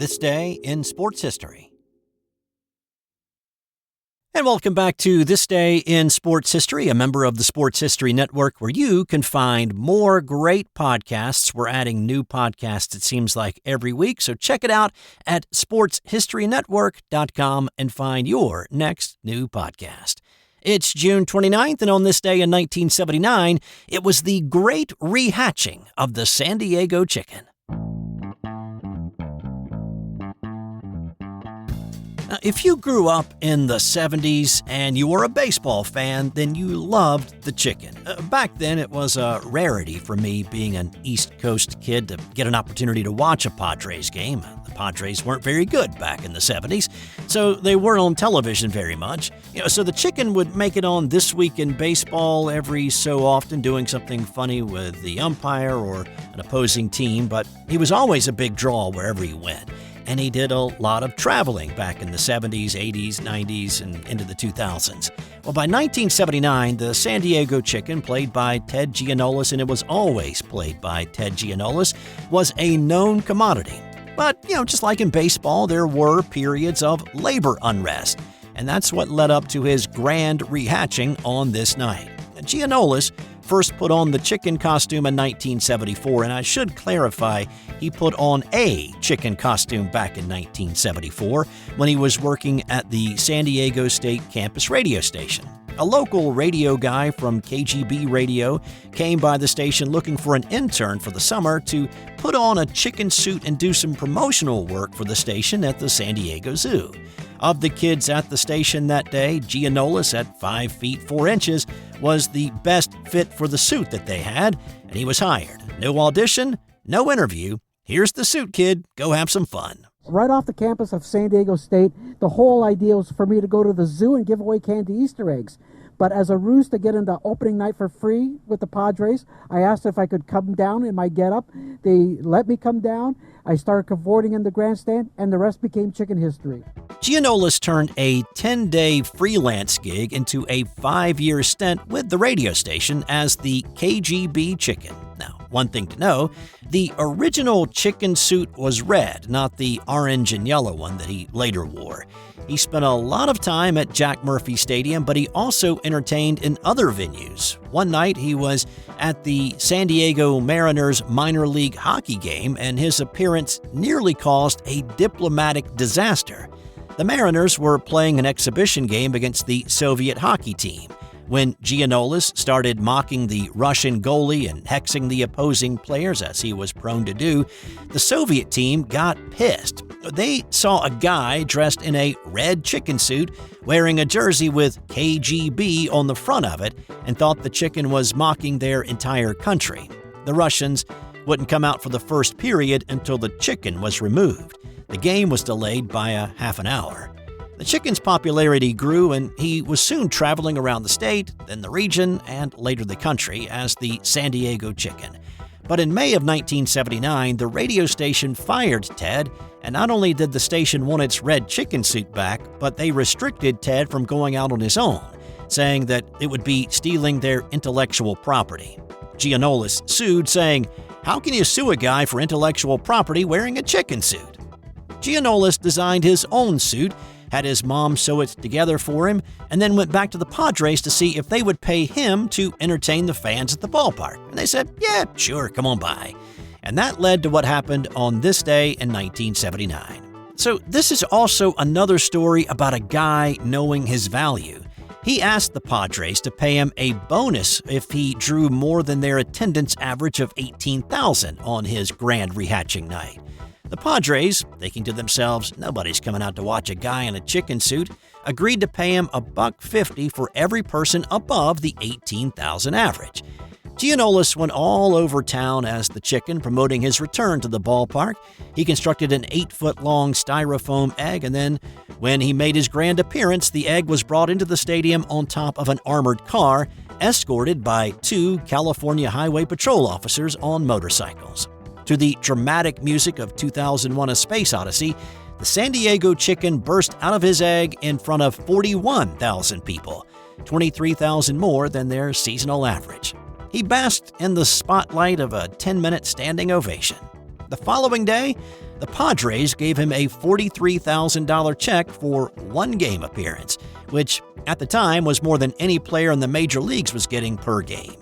This Day in Sports History. And welcome back to This Day in Sports History, a member of the Sports History Network where you can find more great podcasts. We're adding new podcasts, it seems like, every week. So check it out at sportshistorynetwork.com and find your next new podcast. It's June 29th, and on this day in 1979, it was the great rehatching of the San Diego chicken. Now, if you grew up in the 70s and you were a baseball fan, then you loved the chicken. Back then, it was a rarity for me, being an East Coast kid, to get an opportunity to watch a Padres game. The Padres weren't very good back in the 70s, so they weren't on television very much. So the chicken would make it on This Week in Baseball every so often, doing something funny with the umpire or an opposing team, but he was always a big draw wherever he went. And he did a lot of traveling back in the 70s, 80s, 90s, and into the 2000s. Well, by 1979, the San Diego chicken, played by Ted Giannoulis, and it was always played by Ted Giannoulis, was a known commodity. But, just like in baseball, there were periods of labor unrest, and that's what led up to his grand rehatching on this night. Giannoulis first put on the chicken costume in 1974, and I should clarify, he put on a chicken costume back in 1974 when he was working at the San Diego State campus radio station. A local radio guy from KGB Radio came by the station looking for an intern for the summer to put on a chicken suit and do some promotional work for the station at the San Diego Zoo. Of the kids at the station that day, Giannoulis, at 5 feet 4 inches, was the best fit for the suit that they had, and he was hired. No audition, no interview. Here's the suit, kid. Go have some fun. Right off the campus of San Diego State, the whole idea was for me to go to the zoo and give away candy Easter eggs. But as a ruse to get into opening night for free with the Padres, I asked if I could come down in my getup. They let me come down. I started cavorting in the grandstand, and the rest became chicken history. Giannoulis turned a 10-day freelance gig into a 5-year stint with the radio station as the KGB Chicken. Now, one thing to know, the original chicken suit was red, not the orange and yellow one that he later wore. He spent a lot of time at Jack Murphy Stadium, but he also entertained in other venues. One night, he was at the San Diego Mariners minor league hockey game, and his appearance nearly caused a diplomatic disaster. The Mariners were playing an exhibition game against the Soviet hockey team. When Giannoulis started mocking the Russian goalie and hexing the opposing players, as he was prone to do, the Soviet team got pissed. They saw a guy dressed in a red chicken suit wearing a jersey with KGB on the front of it and thought the chicken was mocking their entire country. The Russians wouldn't come out for the first period until the chicken was removed. The game was delayed by a half an hour. The chicken's popularity grew, and he was soon traveling around the state, then the region, and later the country as the San Diego Chicken. But in May of 1979, the radio station fired Ted, and not only did the station want its red chicken suit back, but they restricted Ted from going out on his own, saying that it would be stealing their intellectual property. Giannoulis sued, saying, "How can you sue a guy for intellectual property wearing a chicken suit?" Giannoulis designed his own suit, had his mom sew it together for him, and then went back to the Padres to see if they would pay him to entertain the fans at the ballpark. And they said, "Yeah, sure, come on by." And that led to what happened on this day in 1979. So this is also another story about a guy knowing his value. He asked the Padres to pay him a bonus if he drew more than their attendance average of 18,000 on his grand rehatching night. The Padres, thinking to themselves, nobody's coming out to watch a guy in a chicken suit, agreed to pay him $1.50 for every person above the 18,000 average. Giannoulis went all over town as the chicken, promoting his return to the ballpark. He constructed an 8-foot-long styrofoam egg, and then, when he made his grand appearance, the egg was brought into the stadium on top of an armored car, escorted by 2 California Highway Patrol officers on motorcycles. To the dramatic music of 2001: A Space Odyssey, the San Diego Chicken burst out of his egg in front of 41,000 people, 23,000 more than their seasonal average. He basked in the spotlight of a 10-minute standing ovation. The following day, The Padres gave him a $43,000 check for one game appearance, which at the time was more than any player in the major leagues was getting per game.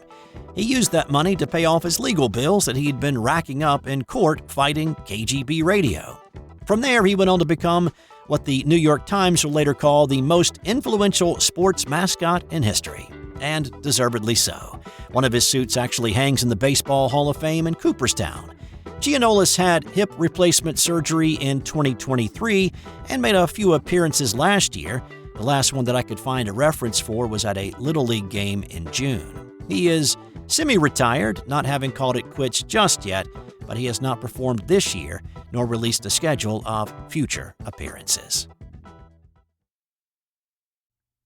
He used that money to pay off his legal bills that he'd been racking up in court fighting KGB radio. From there, he went on to become what the New York Times would later call the most influential sports mascot in history, and deservedly so. One of his suits actually hangs in the Baseball Hall of Fame in Cooperstown. Giannoulis had hip replacement surgery in 2023 and made a few appearances last year. The last one that I could find a reference for was at a Little League game in June. He is semi-retired, not having called it quits just yet, but he has not performed this year nor released a schedule of future appearances.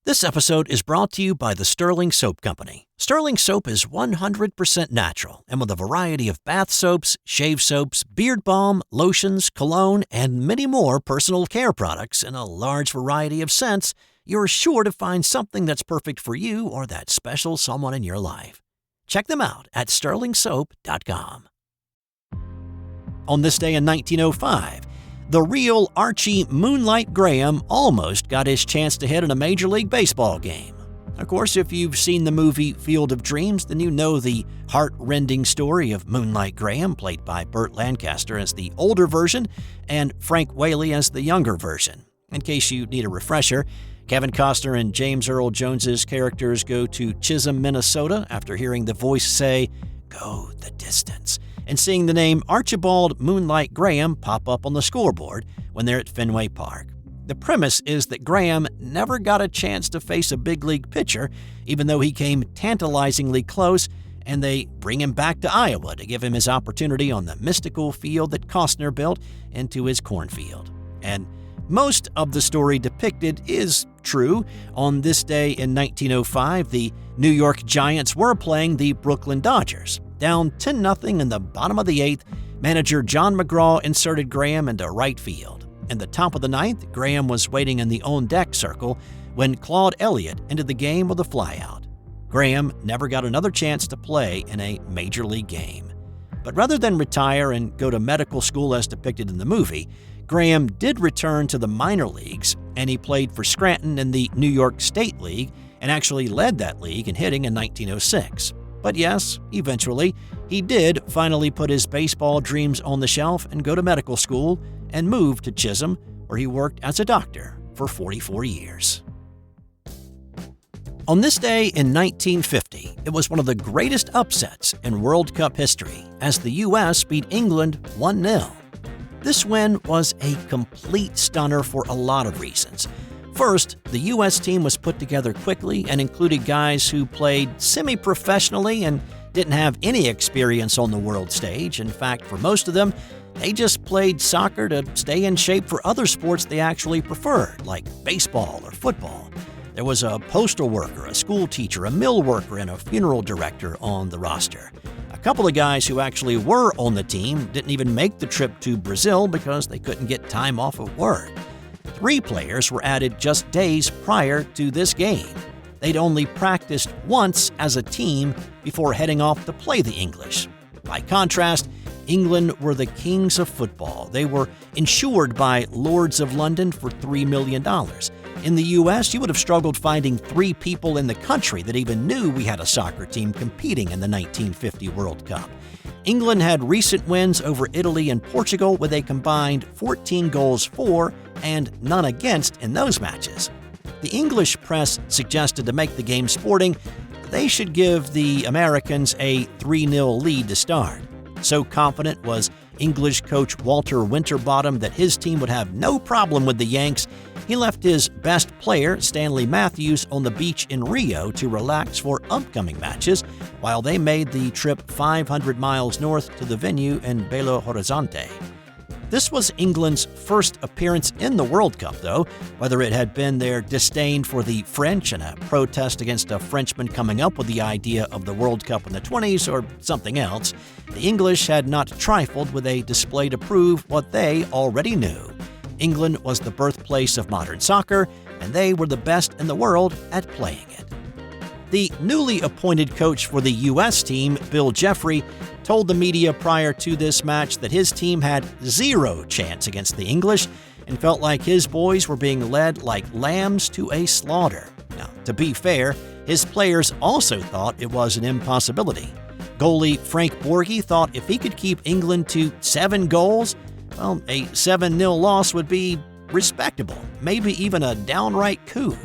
This episode is brought to you by the Sterling Soap Company. Sterling Soap is 100% natural, and with a variety of bath soaps, shave soaps, beard balm, lotions, cologne, and many more personal care products in a large variety of scents, you're sure to find something that's perfect for you or that special someone in your life. Check them out at sterlingsoap.com. On this day in 1905, the real Archie Moonlight Graham almost got his chance to hit in a Major League Baseball game. Of course, if you've seen the movie Field of Dreams, then you know the heart-rending story of Moonlight Graham, played by Burt Lancaster as the older version and Frank Whaley as the younger version. In case you need a refresher, Kevin Costner and James Earl Jones's characters go to Chisholm, Minnesota after hearing the voice say, "Go the distance," and seeing the name Archibald Moonlight Graham pop up on the scoreboard when they're at Fenway Park. The premise is that Graham never got a chance to face a big league pitcher, even though he came tantalizingly close, and they bring him back to Iowa to give him his opportunity on the mystical field that Costner built into his cornfield. And most of the story depicted is true. On this day in 1905, the New York Giants were playing the Brooklyn Dodgers. Down 10-0 in the bottom of the eighth, manager John McGraw inserted Graham into right field. In the top of the ninth, Graham was waiting in the on-deck circle when Claude Elliott ended the game with a flyout. Graham never got another chance to play in a major league game. But rather than retire and go to medical school as depicted in the movie, Graham did return to the minor leagues, and he played for Scranton in the New York State League and actually led that league in hitting in 1906. But yes, eventually, he did finally put his baseball dreams on the shelf and go to medical school and move to Chisholm, where he worked as a doctor for 44 years. On this day in 1950, it was one of the greatest upsets in World Cup history as the U.S. beat England 1-0. This win was a complete stunner for a lot of reasons. First, the U.S. team was put together quickly and included guys who played semi-professionally and didn't have any experience on the world stage. In fact, for most of them, they just played soccer to stay in shape for other sports they actually preferred, like baseball or football. There was a postal worker, a school teacher, a mill worker, and a funeral director on the roster. A couple of guys who actually were on the team didn't even make the trip to Brazil because they couldn't get time off of work. 3 players were added just days prior to this game. They'd only practiced once as a team before heading off to play the English. By contrast, England were the kings of football. They were insured by Lords of London for $3 million. In the U.S., you would have struggled finding 3 people in the country that even knew we had a soccer team competing in the 1950 World Cup. England had recent wins over Italy and Portugal with a combined 14 goals for and none against in those matches. The English press suggested to make the game sporting, they should give the Americans a 3-0 lead to start. So confident was English coach Walter Winterbottom that his team would have no problem with the Yanks, he left his best player, Stanley Matthews, on the beach in Rio to relax for upcoming matches, while they made the trip 500 miles north to the venue in Belo Horizonte. This was England's first appearance in the World Cup, though, whether it had been their disdain for the French and a protest against a Frenchman coming up with the idea of the World Cup in the 20s or something else. The English had not trifled with a display to prove what they already knew. England was the birthplace of modern soccer, and they were the best in the world at playing it. The newly appointed coach for the U.S. team, Bill Jeffrey, told the media prior to this match that his team had zero chance against the English and felt like his boys were being led like lambs to a slaughter. Now, to be fair, his players also thought it was an impossibility. Goalie Frank Borghi thought if he could keep England to 7 goals, well, a 7-0 loss would be respectable, maybe even a downright coup.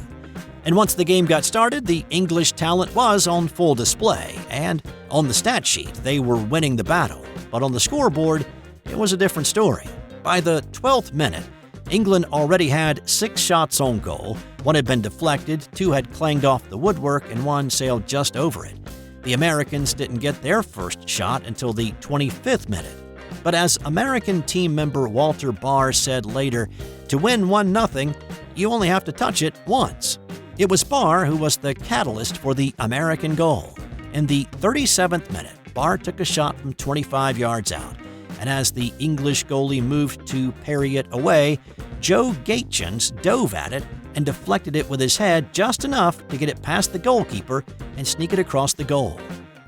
And once the game got started, the English talent was on full display, and on the stat sheet, they were winning the battle. But on the scoreboard, it was a different story. By the 12th minute, England already had 6 shots on goal. 1 had been deflected, 2 had clanged off the woodwork, and 1 sailed just over it. The Americans didn't get their first shot until the 25th minute. But as American team member Walter Barr said later, to win 1-0, you only have to touch it once. It was Barr who was the catalyst for the American goal. In the 37th minute, Barr took a shot from 25 yards out, and as the English goalie moved to parry it away, Joe Gaetjens dove at it and deflected it with his head just enough to get it past the goalkeeper and sneak it across the goal.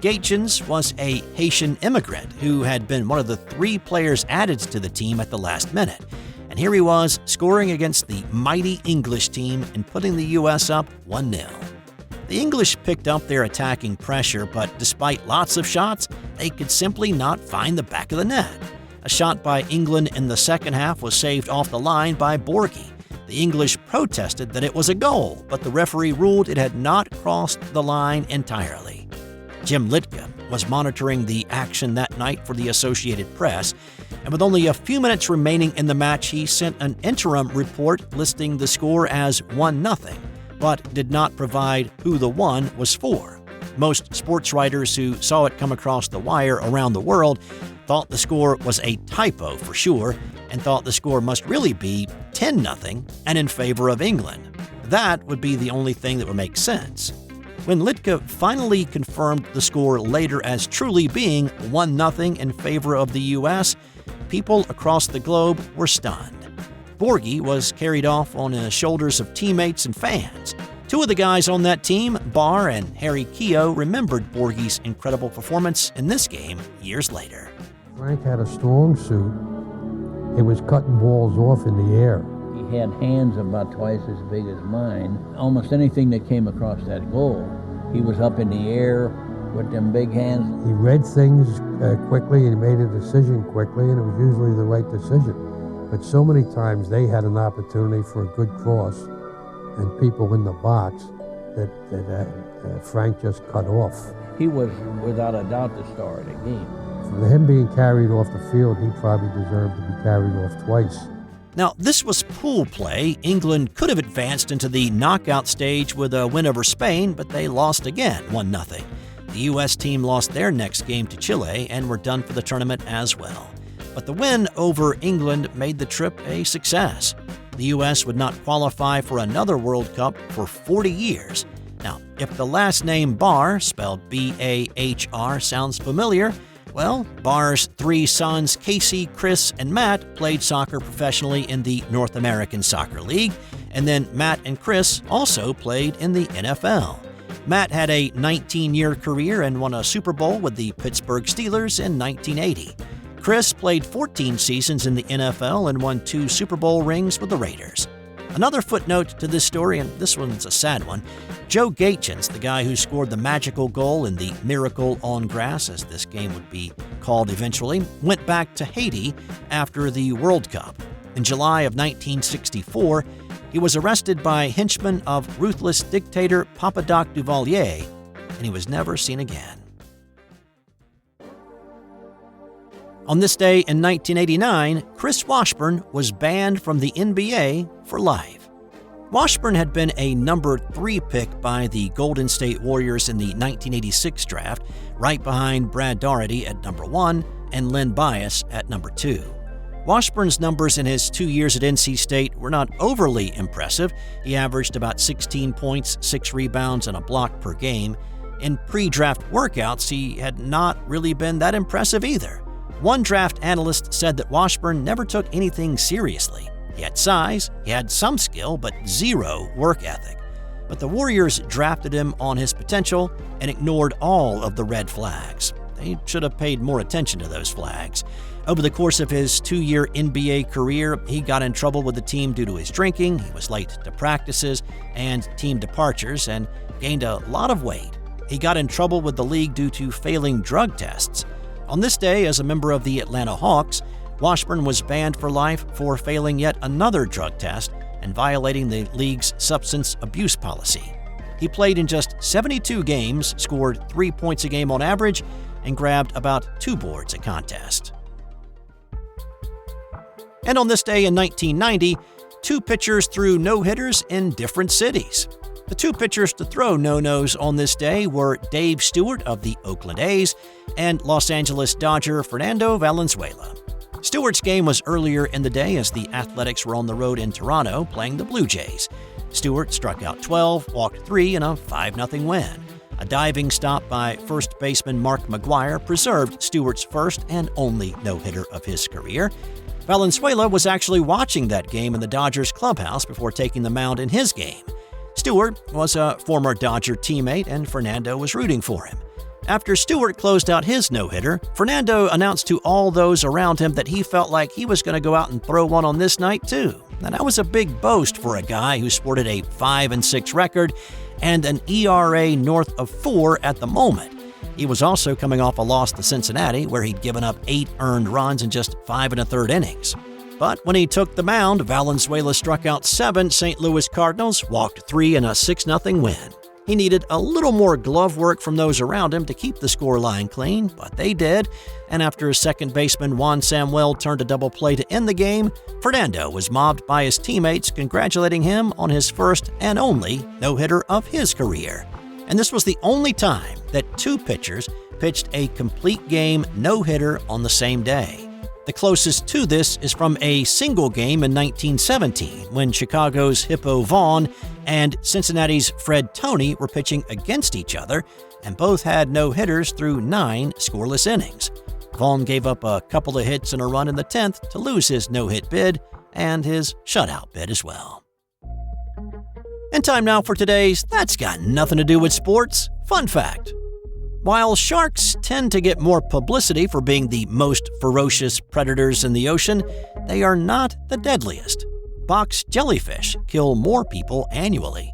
Gaetjens was a Haitian immigrant who had been one of the 3 players added to the team at the last minute. And here he was, scoring against the mighty English team and putting the U.S. up 1-0. The English picked up their attacking pressure, but despite lots of shots, they could simply not find the back of the net. A shot by England in the second half was saved off the line by Borghi. The English protested that it was a goal, but the referee ruled it had not crossed the line entirely. Jim Litka was monitoring the action that night for the Associated Press, and with only a few minutes remaining in the match, he sent an interim report listing the score as 1-0, but did not provide who the 1 was for. Most sports writers who saw it come across the wire around the world thought the score was a typo for sure, and thought the score must really be 10-0 and in favor of England. That would be the only thing that would make sense. When Litka finally confirmed the score later as truly being 1-0 in favor of the U.S., people across the globe were stunned. Borghi was carried off on the shoulders of teammates and fans. 2 of the guys on that team, Barr and Harry Keogh, remembered Borghi's incredible performance in this game years later. Frank had a strong suit. He was cutting balls off in the air. He had hands about twice as big as mine. Almost anything that came across that goal, he was up in the air with them big hands. He read things quickly and he made a decision quickly, and it was usually the right decision. But so many times they had an opportunity for a good cross and people in the box that Frank just cut off. He was, without a doubt, the star of the game. For him being carried off the field, he probably deserved to be carried off twice. Now, this was pool play. England could have advanced into the knockout stage with a win over Spain, but they lost again, 1-0. The U.S. team lost their next game to Chile and were done for the tournament as well. But the win over England made the trip a success. The U.S. would not qualify for another World Cup for 40 years. Now, if the last name Barr, spelled B-A-H-R, sounds familiar, well, Barr's 3 sons, Casey, Chris, and Matt, played soccer professionally in the North American Soccer League, and then Matt and Chris also played in the NFL. Matt had a 19-year career and won a Super Bowl with the Pittsburgh Steelers in 1980. Chris played 14 seasons in the NFL and won 2 Super Bowl rings with the Raiders. Another footnote to this story, and this one's a sad one, Joe Gaetjens, the guy who scored the magical goal in the Miracle on Grass, as this game would be called eventually, went back to Haiti after the World Cup. In July of 1964, he was arrested by henchmen of ruthless dictator Papa-Doc Duvalier, and he was never seen again. On this day in 1989, Chris Washburn was banned from the NBA for life. Washburn had been a number 3 pick by the Golden State Warriors in the 1986 draft, right behind Brad Daugherty at number 1 and Len Bias at number 2. Washburn's numbers in his 2 years at NC State were not overly impressive. He averaged about 16 points, 6 rebounds, and a block per game. In pre-draft workouts, he had not really been that impressive either. One draft analyst said that Washburn never took anything seriously. He had size, he had some skill, but zero work ethic. but the Warriors drafted him on his potential and ignored all of the red flags. They should have paid more attention to those flags. Over the course of his 2-year NBA career, he got in trouble with the team due to his drinking, he was late to practices and team departures, and gained a lot of weight. He got in trouble with the league due to failing drug tests. On this day, as a member of the Atlanta Hawks, Washburn was banned for life for failing yet another drug test and violating the league's substance abuse policy. He played in just 72 games, scored 3 points a game on average, and grabbed about 2 boards a contest. And on this day in 1990, 2 pitchers threw no-hitters in different cities. The 2 pitchers to throw no-nos on this day were Dave Stewart of the Oakland A's and Los Angeles Dodger Fernando Valenzuela. Stewart's game was earlier in the day as the Athletics were on the road in Toronto playing the Blue Jays. Stewart struck out 12, walked 3 in a 5-0 win. A diving stop by first baseman Mark McGwire preserved Stewart's first and only no-hitter of his career. Valenzuela was actually watching that game in the Dodgers clubhouse before taking the mound in his game. Stewart was a former Dodger teammate and Fernando was rooting for him. After Stewart closed out his no-hitter, Fernando announced to all those around him that he felt like he was going to go out and throw one on this night too. Now, that was a big boast for a guy who sported a 5-6 record and an ERA north of 4 at the moment. He was also coming off a loss to Cincinnati, where he'd given up 8 earned runs in just 5 1/3 innings. But when he took the mound, Valenzuela struck out 7 St. Louis Cardinals, walked 3 in a 6-0 win. He needed a little more glove work from those around him to keep the scoreline clean, but they did, and after second baseman Juan Samuel turned a double play to end the game, Fernando was mobbed by his teammates congratulating him on his first and only no-hitter of his career. And this was the only time that 2 pitchers pitched a complete game no-hitter on the same day. The closest to this is from a single game in 1917 when Chicago's Hippo Vaughn and Cincinnati's Fred Toney were pitching against each other, and both had no-hitters through 9 scoreless innings. Vaughn gave up a couple of hits and a run in the 10th to lose his no-hit bid and his shutout bid as well. And time now for today's That's Got Nothing to Do with Sports fun fact. While sharks tend to get more publicity for being the most ferocious predators in the ocean, they are not the deadliest. Box jellyfish kill more people annually.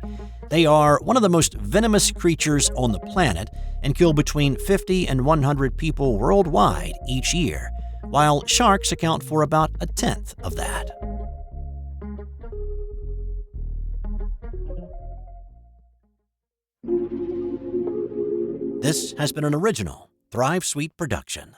They are one of the most venomous creatures on the planet and kill between 50 and 100 people worldwide each year, while sharks account for about 1/10 of that. This has been an original Thrive Suite production.